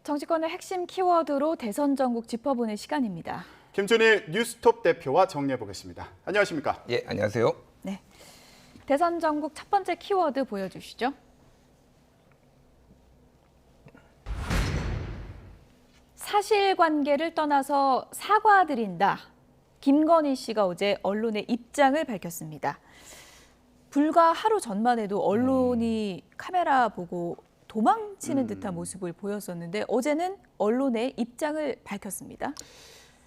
정치권의 핵심 키워드로 대선 전국 짚어보는 시간입니다. 김준일 뉴스톱 대표와 정리해 보겠습니다. 안녕하십니까? 예, 안녕하세요. 네, 대선 전국 첫 번째 키워드 보여주시죠. 사실관계를 떠나서 사과드린다. 김건희 씨가 어제 언론의 입장을 밝혔습니다. 불과 하루 전만 해도 언론이 카메라 보고 도망치는 듯한 모습을 보였었는데 어제는 언론의 입장을 밝혔습니다.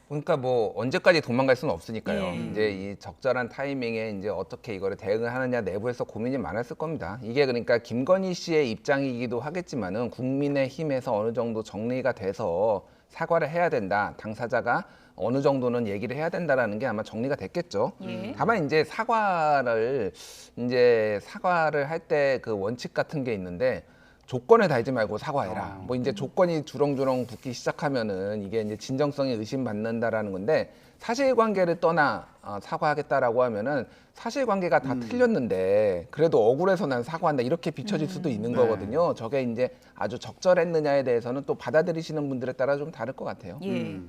그러니까 뭐 언제까지 도망갈 수는 없으니까요. 예. 이제 이 적절한 타이밍에 이제 어떻게 이거를 대응을 하느냐 내부에서 고민이 많았을 겁니다. 이게 그러니까 김건희 씨의 입장이기도 하겠지만은 국민의힘에서 어느 정도 정리가 돼서 사과를 해야 된다. 당사자가 어느 정도는 얘기를 해야 된다라는 게 아마 정리가 됐겠죠. 예. 다만 이제 사과를 할 때 그 원칙 같은 게 있는데 조건에 달지 말고 사과해라. 뭐 이제 조건이 주렁주렁 붙기 시작하면은 이게 이제 진정성이 의심받는다라는 건데 사실관계를 떠나 사과하겠다라고 하면은 사실관계가 다 틀렸는데 그래도 억울해서 난 사과한다 이렇게 비춰질 수도 있는 거거든요. 저게 이제 아주 적절했느냐에 대해서는 또 받아들이시는 분들에 따라 좀 다를 것 같아요. 예.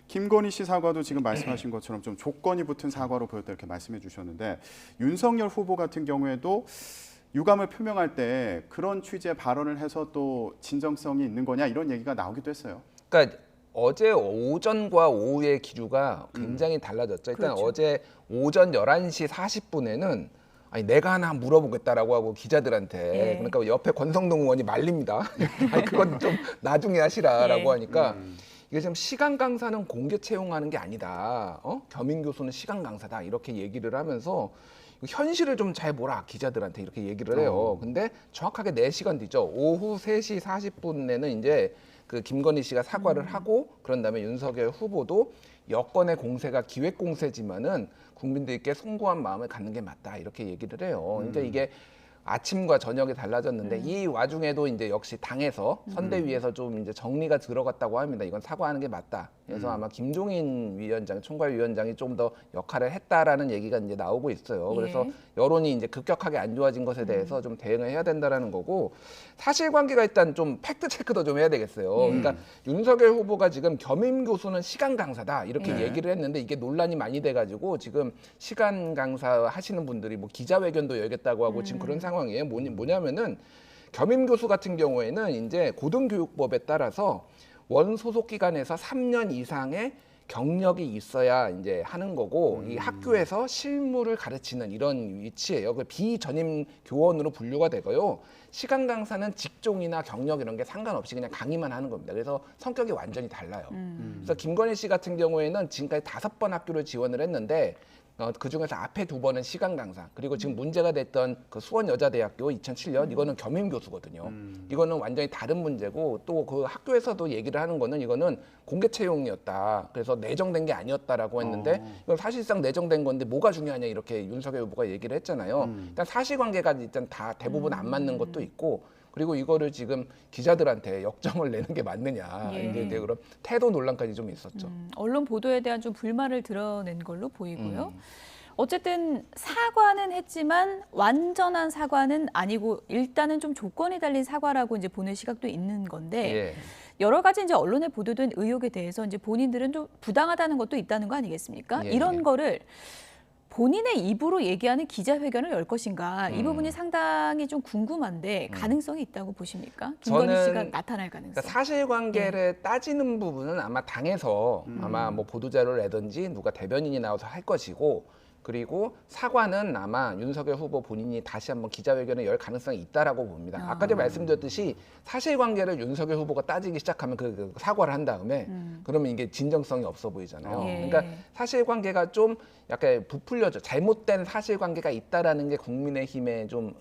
김건희 씨 사과도 지금 말씀하신 것처럼 좀 조건이 붙은 사과로 보였다 이렇게 말씀해 주셨는데 윤석열 후보 같은 경우에도 유감을 표명할 때 그런 취지의 발언을 해서 또 진정성이 있는 거냐 이런 얘기가 나오기도 했어요. 그러니까 어제 오전과 오후의 기류가 굉장히 달라졌죠. 일단 그렇죠. 어제 오전 11시 40분에는 아니 내가 하나 물어보겠다라고 하고 기자들한테 예. 그러니까 옆에 권성동 의원이 말립니다. 아니 그건 좀 나중에 하시라라고 예. 하니까 이게 지금 시간 강사는 공개 채용하는 게 아니다. 겸임 교수는 시간 강사다 이렇게 얘기를 하면서 현실을 좀 잘 보라 기자들한테 이렇게 얘기를 해요. 근데 정확하게 4시간 뒤죠. 오후 3시 40분에는 이제 그 김건희 씨가 사과를 하고 그런 다음에 윤석열 후보도 여권의 공세가 기획 공세지만은 국민들께 송구한 마음을 갖는 게 맞다 이렇게 얘기를 해요. 그러니까 이게 아침과 저녁이 달라졌는데 이 와중에도 이제 역시 당에서 선대위에서 좀 이제 정리가 들어갔다고 합니다. 이건 사과하는 게 맞다. 그래서 아마 김종인 위원장, 총괄위원장이 좀 더 역할을 했다라는 얘기가 이제 나오고 있어요. 그래서 예. 여론이 이제 급격하게 안 좋아진 것에 대해서 좀 대응을 해야 된다라는 거고 사실관계가 일단 좀 팩트 체크도 좀 해야 되겠어요. 그러니까 윤석열 후보가 지금 겸임 교수는 시간 강사다 이렇게 얘기를 했는데 이게 논란이 많이 돼가지고 지금 시간 강사 하시는 분들이 뭐 기자회견도 열겠다고 하고 지금 그런 상황이에요. 뭐냐면은 겸임 교수 같은 경우에는 이제 고등교육법에 따라서 원 소속 기관에서 3년 이상의 경력이 있어야 이제 하는 거고 이 학교에서 실무를 가르치는 이런 위치예요. 그 비전임 교원으로 분류가 되고요. 시간 강사는 직종이나 경력 이런 게 상관없이 그냥 강의만 하는 겁니다. 그래서 성격이 완전히 달라요. 그래서 김건희 씨 같은 경우에는 지금까지 5번 학교를 지원을 했는데 그 중에서 앞에 2번은 시간 강사 그리고 지금 문제가 됐던 그 수원여자대학교 2007년 이거는 겸임 교수거든요. 이거는 완전히 다른 문제고 또 그 학교에서도 얘기를 하는 거는 이거는 공개 채용이었다. 그래서 내정된 게 아니었다라고 했는데 이건 사실상 내정된 건데 뭐가 중요하냐 이렇게 윤석열 후보가 얘기를 했잖아요. 일단 사실관계가 일단 다 대부분 안 맞는 것도 있고 그리고 이거를 지금 기자들한테 역정을 내는 게 맞느냐 예. 이제 그런 태도 논란까지 좀 있었죠. 언론 보도에 대한 좀 불만을 드러낸 걸로 보이고요. 어쨌든 사과는 했지만 완전한 사과는 아니고 일단은 좀 조건이 달린 사과라고 이제 보는 시각도 있는 건데 예. 여러 가지 이제 언론에 보도된 의혹에 대해서 이제 본인들은 좀 부당하다는 것도 있다는 거 아니겠습니까? 예, 이런 예. 거를 본인의 입으로 얘기하는 기자회견을 열 것인가 이 부분이 상당히 좀 궁금한데 가능성이 있다고 보십니까? 김건희 저는 씨가 나타날 가능성. 그러니까 사실관계를 따지는 부분은 아마 당에서 아마 뭐 보도자료를 내든지 누가 대변인이 나와서 할 것이고 그리고 사과는 아마 윤석열 후보 본인이 다시 한번 기자회견을 열 가능성이 있다라고 봅니다. 아까 전에 말씀드렸듯이 사실관계를 윤석열 후보가 따지기 시작하면 그 사과를 한 다음에 그러면 이게 진정성이 없어 보이잖아요. 예. 그러니까 사실관계가 좀 약간 부풀려져 잘못된 사실관계가 있다라는 게 국민의힘의 좀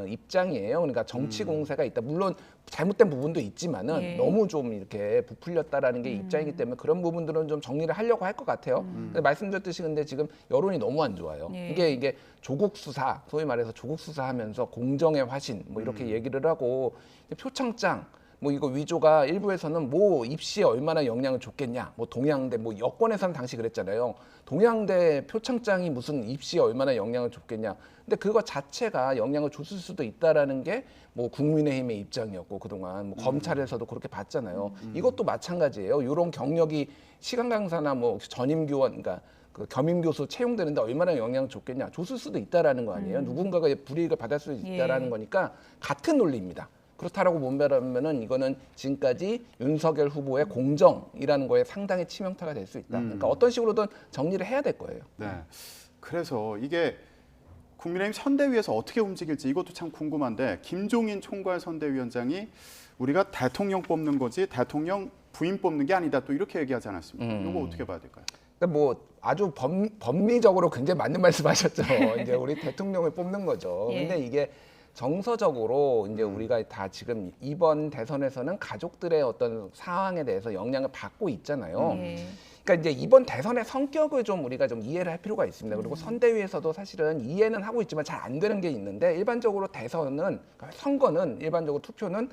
입장이에요. 그러니까 정치 공세가 있다. 물론 잘못된 부분도 있지만은 예. 너무 좀 이렇게 부풀렸다라는 게 입장이기 때문에 그런 부분들은 좀 정리를 하려고 할 것 같아요. 근데 말씀드렸듯이 근데 지금 여론이 너무 안 좋아요. 예. 이게 조국 수사, 소위 말해서 조국 수사하면서 공정의 화신 뭐 이렇게 얘기를 하고 표창장 뭐 이거 위조가 일부에서는 뭐 입시에 얼마나 영향을 줬겠냐, 뭐 동양대 뭐 여권에서는 당시 그랬잖아요. 동양대 표창장이 무슨 입시에 얼마나 영향을 줬겠냐. 근데 그거 자체가 영향을 줬을 수도 있다라는 게 뭐 국민의힘의 입장이었고 그동안 뭐 검찰에서도 그렇게 봤잖아요. 이것도 마찬가지예요. 이런 경력이 시간 강사나 뭐 전임 교원, 그러니까 그 겸임 교수 채용되는데 얼마나 영향을 줬겠냐. 줬을 수도 있다라는 거 아니에요. 누군가가 불이익을 받을 수 있다라는 거니까 같은 논리입니다. 그렇다라고 본다면은 이거는 지금까지 윤석열 후보의 공정이라는 거에 상당히 치명타가 될 수 있다. 그러니까 어떤 식으로든 정리를 해야 될 거예요. 네. 그래서 이게 국민의힘 선대위에서 어떻게 움직일지 이것도 참 궁금한데 김종인 총괄 선대위원장이 우리가 대통령 뽑는 거지 대통령 부인 뽑는 게 아니다 또 이렇게 얘기하지 않았습니까? 이거 어떻게 봐야 될까요? 그러니까 뭐 아주 법리적으로 굉장히 맞는 말씀하셨죠. 이제 우리 대통령을 뽑는 거죠. 예. 근데 이게 정서적으로 이제 우리가 다 지금 이번 대선에서는 가족들의 어떤 상황에 대해서 영향을 받고 있잖아요. 예. 그러니까 이제 이번 대선의 성격을 좀 우리가 좀 이해를 할 필요가 있습니다. 그리고 선대위에서도 사실은 이해는 하고 있지만 잘 안 되는 게 있는데 일반적으로 대선은 그러니까 선거는 일반적으로 투표는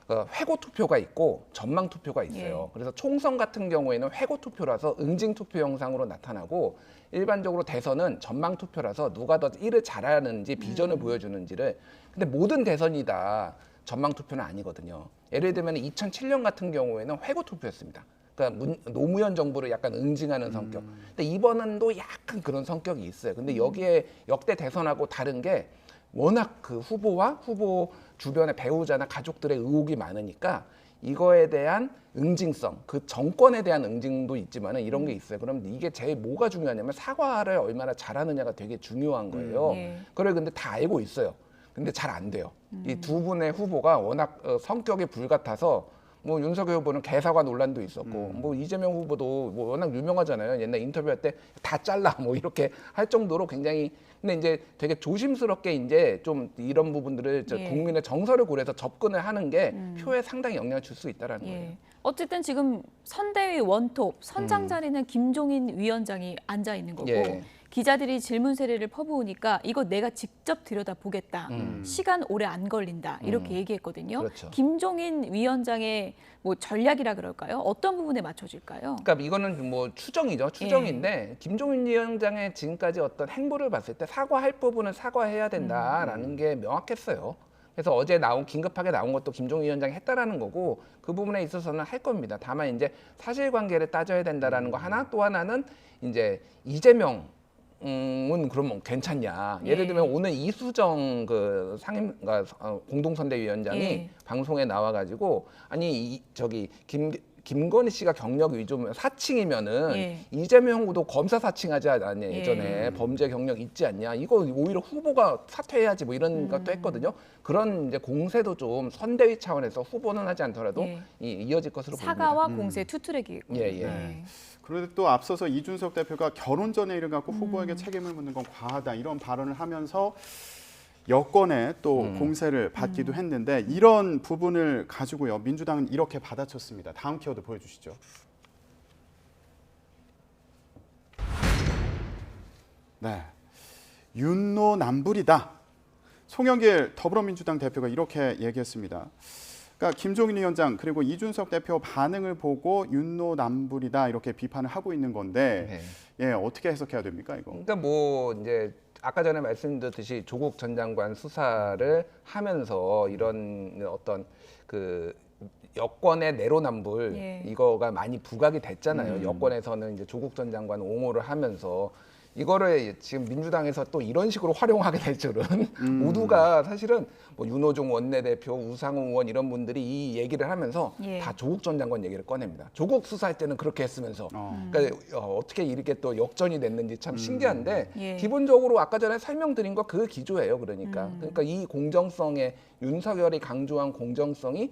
회고 투표가 있고 전망 투표가 있어요. 예. 그래서 총선 같은 경우에는 회고 투표라서 응징 투표 형상으로 나타나고 일반적으로 대선은 전망 투표라서 누가 더 일을 잘하는지 비전을 보여주는지를 근데 모든 대선이 다 전망 투표는 아니거든요. 예를 들면 2007년 같은 경우에는 회고 투표였습니다. 그러니까 노무현 정부를 약간 응징하는 성격. 근데 이번은 또 약간 그런 성격이 있어요. 근데 여기에 역대 대선하고 다른 게 워낙 그 후보와 후보 주변의 배우자나 가족들의 의혹이 많으니까 이거에 대한 응징성, 그 정권에 대한 응징도 있지만은 이런 게 있어요. 그럼 이게 제일 뭐가 중요하냐면 사과를 얼마나 잘하느냐가 되게 중요한 거예요. 예. 그래 근데 다 알고 있어요. 근데 잘 안 돼요. 이 두 분의 후보가 워낙 성격이 불같아서 뭐 윤석열 후보는 개사과 논란도 있었고 뭐 이재명 후보도 뭐 워낙 유명하잖아요. 옛날 인터뷰할 때 다 잘라 뭐 이렇게 할 정도로 굉장히 근데 이제 되게 조심스럽게 이제 좀 이런 부분들을 예. 국민의 정서를 고려해서 접근을 하는 게 표에 상당히 영향을 줄 수 있다라는 거예요. 예. 어쨌든 지금 선대위 원톱 선장 자리는 김종인 위원장이 앉아 있는 거고 예. 기자들이 질문 세례를 퍼부으니까 이거 내가 직접 들여다보겠다. 시간 오래 안 걸린다. 이렇게 얘기했거든요. 그렇죠. 김종인 위원장의 뭐 전략이라 그럴까요? 어떤 부분에 맞춰질까요? 그러니까 이거는 뭐 추정이죠. 추정인데 김종인 위원장의 지금까지 어떤 행보를 봤을 때 사과할 부분은 사과해야 된다라는 게 명확했어요. 그래서 어제 긴급하게 나온 것도 김종인 위원장이 했다라는 거고 그 부분에 있어서는 할 겁니다. 다만 이제 사실관계를 따져야 된다라는 거 하나 또 하나는 이제 이재명 은 그러면 괜찮냐? 예를 들면 오늘 이수정 그 공동선대위원장이 예. 방송에 나와가지고 아니 김건희 씨가 경력이 좀 사칭이면은 예. 이재명 후보도 검사 사칭하지 않았냐 예. 예전에 범죄 경력 있지 않냐 이거 오히려 후보가 사퇴해야지 뭐 이런 것도 했거든요. 그런 이제 공세도 좀 선대위 차원에서 후보는 하지 않더라도 예. 이어질 것으로 보입니다. 사과와 공세 투트랙이고. 예. 그런데 또 앞서서 이준석 대표가 결혼 전에 일을 갖고 후보에게 책임을 묻는 건 과하다 이런 발언을 하면서 여권에 또 공세를 받기도 했는데 이런 부분을 가지고요 민주당은 이렇게 받아쳤습니다. 다음 키워드 보여주시죠. 네, 윤노남불이다. 송영길 더불어민주당 대표가 이렇게 얘기했습니다. 그러니까 김종인 위원장 그리고 이준석 대표 반응을 보고 윤노남불이다 이렇게 비판을 하고 있는 건데 예 어떻게 해석해야 됩니까 이거? 그러니까 뭐 이제 아까 전에 말씀드렸듯이 조국 전 장관 수사를 하면서 이런 어떤 그 여권의 내로남불 예. 이거가 많이 부각이 됐잖아요. 여권에서는 이제 조국 전 장관 옹호를 하면서 이거를 지금 민주당에서 또 이런 식으로 활용하게 될 줄은 모두가 사실은 뭐 윤호중 원내대표, 우상호 의원 이런 분들이 이 얘기를 하면서 예. 다 조국 전 장관 얘기를 꺼냅니다. 조국 수사할 때는 그렇게 했으면서 그러니까 어떻게 이렇게 또 역전이 됐는지 참 신기한데 예. 기본적으로 아까 전에 설명드린 거 그 기조예요. 그러니까 이 공정성에 윤석열이 강조한 공정성이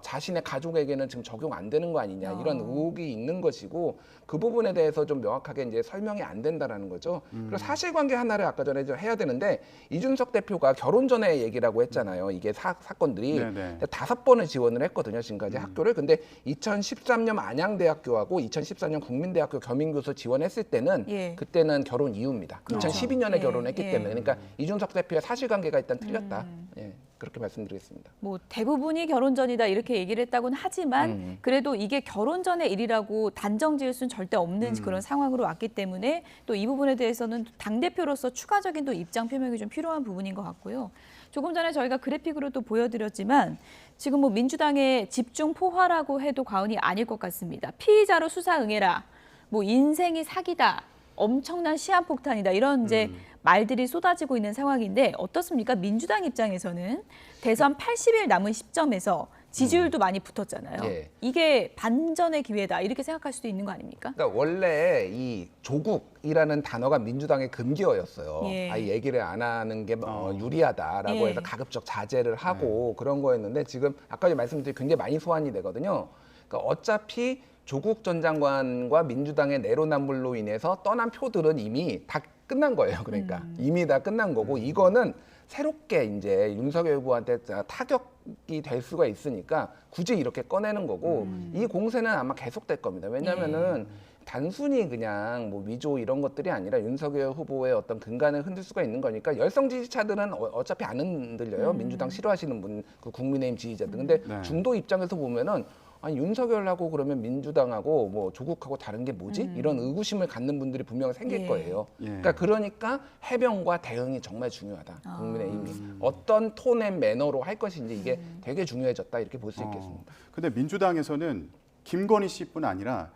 자신의 가족에게는 지금 적용 안 되는 거 아니냐 이런 의혹이 있는 것이고 그 부분에 대해서 좀 명확하게 이제 설명이 안 된다라는 거죠. 그리고 사실관계 하나를 아까 전에 좀 해야 되는데 이준석 대표가 결혼 전에 얘기라고 했잖아요. 이게 사건들이 네네. 5번을 지원을 했거든요. 지금까지 학교를. 근데 2013년 안양대학교하고 2014년 국민대학교 겸임교수 지원했을 때는 예. 그때는 결혼 이후입니다. 그렇죠. 2012년에 예. 결혼했기 예. 때문에 그러니까 이준석 대표의 사실관계가 일단 틀렸다. 예. 그렇게 말씀드리겠습니다. 뭐 대부분이 결혼 전이다 이렇게 얘기를 했다고는 하지만 그래도 이게 결혼 전의 일이라고 단정 지을 수는 절대 없는 그런 상황으로 왔기 때문에 또 이 부분에 대해서는 당대표로서 추가적인 또 입장 표명이 좀 필요한 부분인 것 같고요. 조금 전에 저희가 그래픽으로 또 보여드렸지만 지금 뭐 민주당의 집중 포화라고 해도 과언이 아닐 것 같습니다. 피의자로 수사 응해라, 뭐 인생이 사기다, 엄청난 시한폭탄이다 이런 이제 말들이 쏟아지고 있는 상황인데 어떻습니까? 민주당 입장에서는 대선 80일 남은 시점에서 지지율도 많이 붙었잖아요. 예. 이게 반전의 기회다 이렇게 생각할 수도 있는 거 아닙니까? 그러니까 원래 이 조국이라는 단어가 민주당의 금기어였어요. 예. 아예 얘기를 안 하는 게 유리하다라고 예. 해서 가급적 자제를 하고 그런 거였는데 지금 아까 말씀드린 굉장히 많이 소환이 되거든요. 그러니까 어차피 조국 전 장관과 민주당의 내로남불로 인해서 떠난 표들은 이미 다 끝난 거예요. 그러니까 이미 다 끝난 거고 이거는 새롭게 이제 윤석열 후보한테 타격이 될 수가 있으니까 굳이 이렇게 꺼내는 거고 이 공세는 아마 계속될 겁니다. 왜냐하면은 단순히 그냥 뭐 위조 이런 것들이 아니라 윤석열 후보의 어떤 근간을 흔들 수가 있는 거니까 열성 지지자들은 어차피 안 흔들려요. 민주당 싫어하시는 분, 그 국민의힘 지지자들. 근데 네. 중도 입장에서 보면은 아니 윤석열하고 그러면 민주당하고 뭐 조국하고 다른 게 뭐지? 이런 의구심을 갖는 분들이 분명 생길 예. 거예요. 예. 그러니까 해명과 대응이 정말 중요하다. 국민의힘이 어떤 톤의 매너로 할 것인지 이게 되게 중요해졌다 이렇게 볼 수 있겠습니다. 근데 민주당에서는 김건희 씨뿐 아니라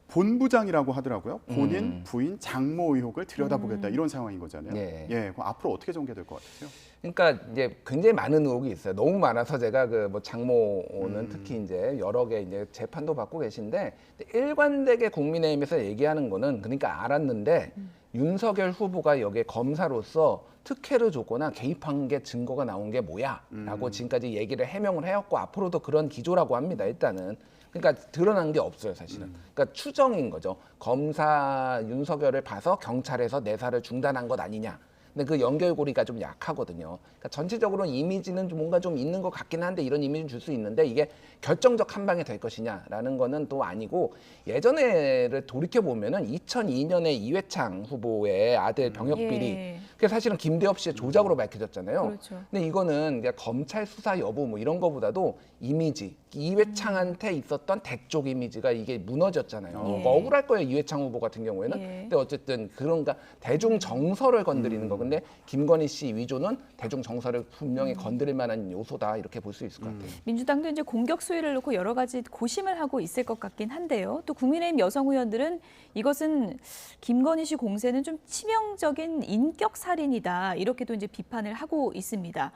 본부장이라고 하더라고요. 본인, 부인, 장모 의혹을 들여다보겠다 이런 상황인 거잖아요. 네. 예, 그럼 앞으로 어떻게 전개될 것 같으세요? 그러니까 이제 굉장히 많은 의혹이 있어요. 너무 많아서 제가 그 뭐 장모는 특히 이제 여러 개 이제 재판도 받고 계신데 일관되게 국민의힘에서 얘기하는 거는 그러니까 알았는데 윤석열 후보가 여기에 검사로서 특혜를 줬거나 개입한 게 증거가 나온 게 뭐야라고 지금까지 얘기를 해명을 해왔고 앞으로도 그런 기조라고 합니다. 일단은. 그러니까 드러난 게 없어요, 사실은. 그러니까 추정인 거죠. 검사 윤석열을 봐서 경찰에서 내사를 중단한 것 아니냐. 근데 그 연결고리가 좀 약하거든요. 그러니까 전체적으로 이미지는 좀 뭔가 좀 있는 것 같긴 한데 이런 이미지는 줄 수 있는데 이게 결정적 한 방이 될 것이냐라는 거는 또 아니고 예전에를 돌이켜 보면은 2002년에 이회창 후보의 아들 병역 비리 예. 그게 사실은 김대엽 씨의 조작으로 밝혀졌잖아요. 그렇죠. 근데 이거는 그냥 검찰 수사 여부 뭐 이런 거보다도 이미지 이회창한테 있었던 대쪽 이미지가 이게 무너졌잖아요. 그러니까 억울할 거예요 이회창 후보 같은 경우에는. 예. 근데 어쨌든 그런가 대중 정서를 건드리는 거. 근데 김건희 씨 위조는 대중 정서를 분명히 건드릴 만한 요소다 이렇게 볼 수 있을 것 같아요. 민주당도 이제 공격 수위를 놓고 여러 가지 고심을 하고 있을 것 같긴 한데요. 또 국민의힘 여성 의원들은 이것은 김건희 씨 공세는 좀 치명적인 인격 살인이다 이렇게도 이제 비판을 하고 있습니다.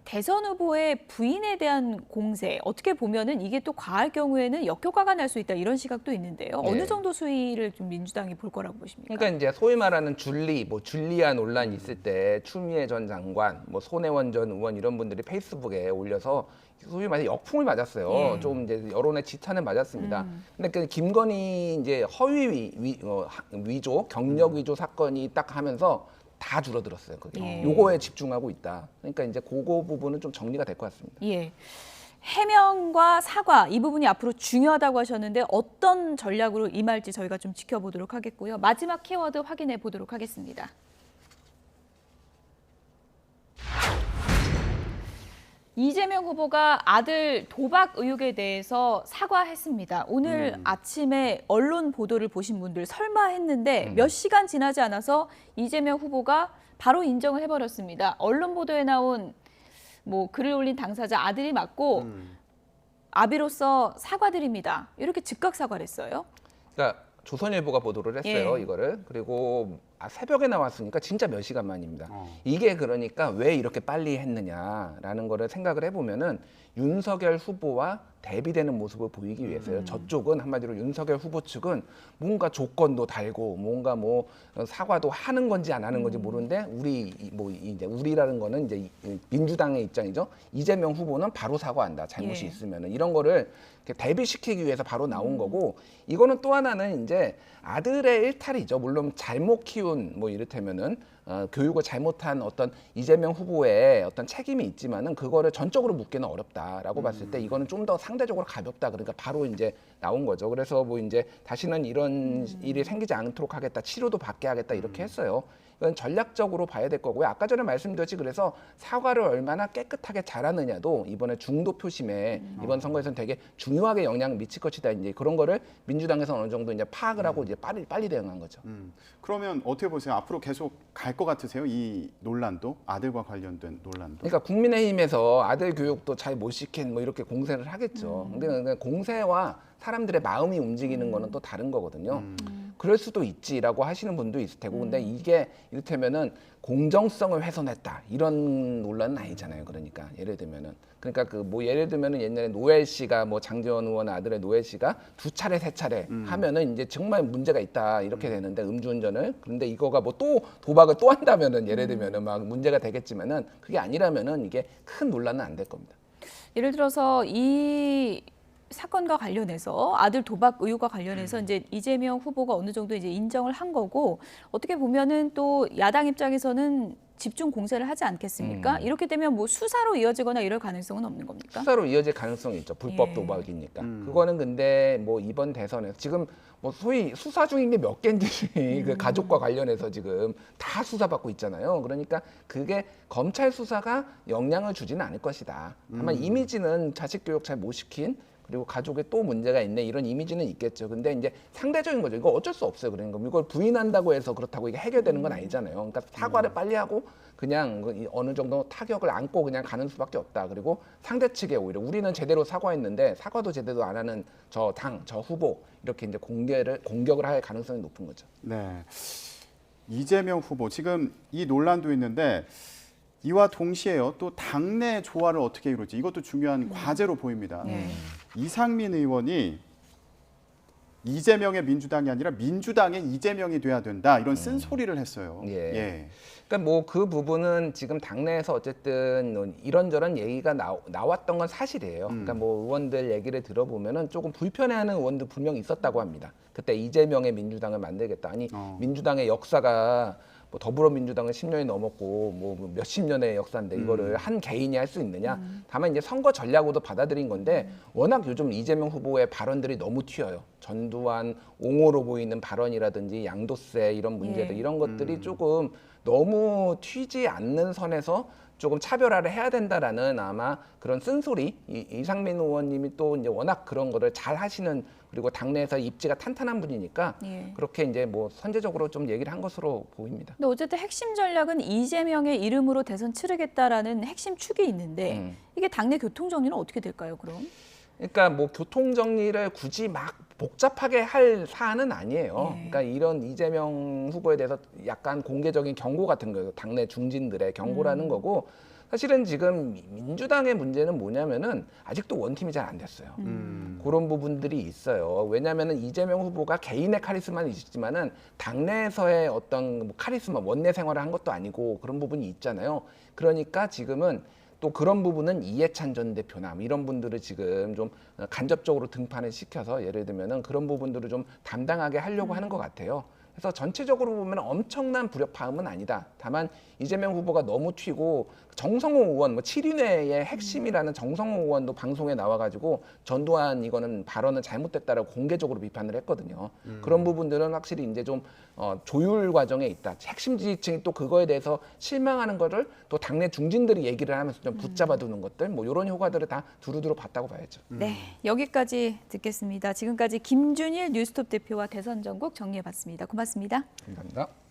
대선 후보의 부인에 대한 공세 어떻게 보면은 이게 또 과할 경우에는 역효과가 날 수 있다 이런 시각도 있는데요. 네. 어느 정도 수위를 좀 민주당이 볼 거라고 보십니까? 그러니까 이제 소위 말하는 줄리아 논란 있을 때 추미애 전 장관, 뭐 손혜원 전 의원 이런 분들이 페이스북에 올려서 소위 말해 역풍을 맞았어요. 좀 이제 여론의 지탄을 맞았습니다. 근데 그 김건희 이제 허위 위조, 경력 위조 사건이 딱 하면서 다 줄어들었어요. 그게. 예. 요거에 집중하고 있다. 그러니까 이제 그거 부분은 좀 정리가 될 것 같습니다. 예. 해명과 사과 이 부분이 앞으로 중요하다고 하셨는데 어떤 전략으로 임할지 저희가 좀 지켜보도록 하겠고요. 마지막 키워드 확인해 보도록 하겠습니다. 이재명 후보가 아들 도박 의혹에 대해서 사과했습니다. 오늘 아침에 언론 보도를 보신 분들 설마 했는데 몇 시간 지나지 않아서 이재명 후보가 바로 인정을 해버렸습니다. 언론 보도에 나온 뭐 글을 올린 당사자 아들이 맞고 아비로서 사과드립니다. 이렇게 즉각 사과를 했어요. 그러니까 조선일보가 보도를 했어요. 예. 이거를. 그리고 새벽에 나왔으니까 진짜 몇 시간 만입니다. 이게 그러니까 왜 이렇게 빨리 했느냐라는 거를 생각을 해보면은 윤석열 후보와 대비되는 모습을 보이기 위해서요. 저쪽은 한마디로 윤석열 후보 측은 뭔가 조건도 달고 뭔가 뭐 사과도 하는 건지 안 하는 건지 모르는데 이제 우리라는 거는 이제 민주당의 입장이죠. 이재명 후보는 바로 사과한다. 잘못이 예. 있으면은 이런 거를 대비시키기 위해서 바로 나온 거고 이거는 또 하나는 이제 아들의 일탈이죠. 물론 잘못 키운 뭐 이를테면은 교육을 잘못한 어떤 이재명 후보의 어떤 책임이 있지만은 그거를 전적으로 묻기는 어렵다라고 봤을 때 이거는 좀 더 상대적으로 가볍다. 그러니까 바로 이제 나온 거죠. 그래서 뭐 이제 다시는 이런 일이 생기지 않도록 하겠다. 치료도 받게 하겠다. 이렇게 했어요. 이건 전략적으로 봐야 될 거고요. 아까 전에 말씀드렸지 그래서 사과를 얼마나 깨끗하게 잘하느냐도 이번에 중도 표심에 이번 선거에서는 되게 중요하게 영향을 미칠 것이다. 이제 그런 거를 민주당에서 어느 정도 이제 파악을 하고 이제 빨리 대응한 거죠. 그러면 어떻게 보세요? 앞으로 계속 갈 것 같으세요? 이 논란도 아들과 관련된 논란도. 그러니까 국민의힘에서 아들 교육도 잘 못 시킨 뭐 이렇게 공세를 하겠죠. 근데 공세와 사람들의 마음이 움직이는 거는 또 다른 거거든요. 그럴 수도 있지라고 하시는 분도 있을 테고, 근데 이게 이를테면은 공정성을 훼손했다 이런 논란은 아니잖아요. 그러니까 예를 들면은 그 뭐 예를 들면은 옛날에 노엘 씨가 뭐 장제원 의원 아들의 노엘 씨가 2차례 3차례 하면은 이제 정말 문제가 있다 이렇게 되는데 음주운전을, 그런데 이거가 뭐 또 도박을 또 한다면은 예를 들면은 막 문제가 되겠지만은 그게 아니라면은 이게 큰 논란은 안 될 겁니다. 예를 들어서 이 사건과 관련해서 아들 도박 의혹과 관련해서 이제 이재명 후보가 어느 정도 이제 인정을 한 거고, 어떻게 보면은 또 야당 입장에서는 집중 공세를 하지 않겠습니까? 이렇게 되면 뭐 수사로 이어지거나 이럴 가능성은 없는 겁니까? 수사로 이어질 가능성이 있죠. 불법 예. 도박이니까. 그거는 근데 뭐 이번 대선에서 지금 뭐 소위 수사 중인 게 몇 개인지 그 가족과 관련해서 지금 다 수사받고 있잖아요. 그러니까 그게 검찰 수사가 영향을 주지는 않을 것이다. 다만 이미지는 자식 교육 잘 못 시킨, 그리고 가족에 또 문제가 있네 이런 이미지는 있겠죠. 근데 이제 상대적인 거죠. 이거 어쩔 수 없어요. 그러니까 이걸 부인한다고 해서 그렇다고 이게 해결되는 건 아니잖아요. 그러니까 사과를 빨리 하고 그냥 어느 정도 타격을 안고 그냥 가는 수밖에 없다. 그리고 상대 측에 오히려 우리는 제대로 사과했는데 사과도 제대로 안 하는 저 후보 이렇게 이제 공격을 할 가능성이 높은 거죠. 네. 이재명 후보 지금 이 논란도 있는데 이와 동시에요. 또 당내 조화를 어떻게 이루지? 이것도 중요한 과제로 보입니다. 이상민 의원이 이재명의 민주당이 아니라 민주당의 이재명이 돼야 된다. 이런 쓴소리를 했어요. 예. 그러니까 뭐 그 부분은 지금 당내에서 어쨌든 이런저런 얘기가 나왔던 건 사실이에요. 그러니까 뭐 의원들 얘기를 들어보면은 조금 불편해하는 의원도 분명히 있었다고 합니다. 그때 이재명의 민주당을 만들겠다. 아니 민주당의 역사가 뭐 더불어민주당은 10년이 넘었고 뭐 몇십 년의 역사인데 이거를 한 개인이 할 수 있느냐. 다만 이제 선거 전략으로도 받아들인 건데 워낙 요즘 이재명 후보의 발언들이 너무 튀어요. 전두환 옹호로 보이는 발언이라든지 양도세 이런 문제들 이런 것들이 조금 너무 튀지 않는 선에서 조금 차별화를 해야 된다라는 아마 그런 쓴소리, 이상민 의원님이 또 이제 워낙 그런 거를 잘 하시는, 그리고 당내에서 입지가 탄탄한 분이니까 그렇게 이제 뭐 선제적으로 좀 얘기를 한 것으로 보입니다. 근데 어쨌든 핵심 전략은 이재명의 이름으로 대선 치르겠다라는 핵심 축이 있는데 이게 당내 교통 정리는 어떻게 될까요, 그럼? 그러니까 뭐 교통 정리를 굳이 막 복잡하게 할 사안은 아니에요. 그러니까 이런 이재명 후보에 대해서 약간 공개적인 경고 같은 거예요. 당내 중진들의 경고라는 거고, 사실은 지금 민주당의 문제는 뭐냐면은 아직도 원팀이 잘 안 됐어요. 그런 부분들이 있어요. 왜냐하면은 이재명 후보가 개인의 카리스마는 있지만은 당내에서의 어떤 뭐 카리스마, 원내 생활을 한 것도 아니고 그런 부분이 있잖아요. 그러니까 지금은 또 그런 부분은 이해찬 전 대표나 이런 분들을 지금 좀 간접적으로 등판을 시켜서 예를 들면은 그런 부분들을 좀 담당하게 하려고 하는 것 같아요. 그래서 전체적으로 보면 엄청난 불협화음은 아니다. 다만 이재명 후보가 너무 튀고 정성호 의원, 뭐 7인회의 핵심이라는 정성호 의원도 방송에 나와가지고 전두환 이거는 발언은 잘못됐다라고 공개적으로 비판을 했거든요. 그런 부분들은 확실히 이제 좀 조율 과정에 있다. 핵심 지지층이 또 그거에 대해서 실망하는 거를 또 당내 중진들이 얘기를 하면서 좀 붙잡아두는 것들, 뭐 이런 효과들을 다 두루두루 봤다고 봐야죠. 네, 여기까지 듣겠습니다. 지금까지 김준일 뉴스톱 대표와 대선 전국 정리해봤습니다. 고맙습니다. 감사합니다.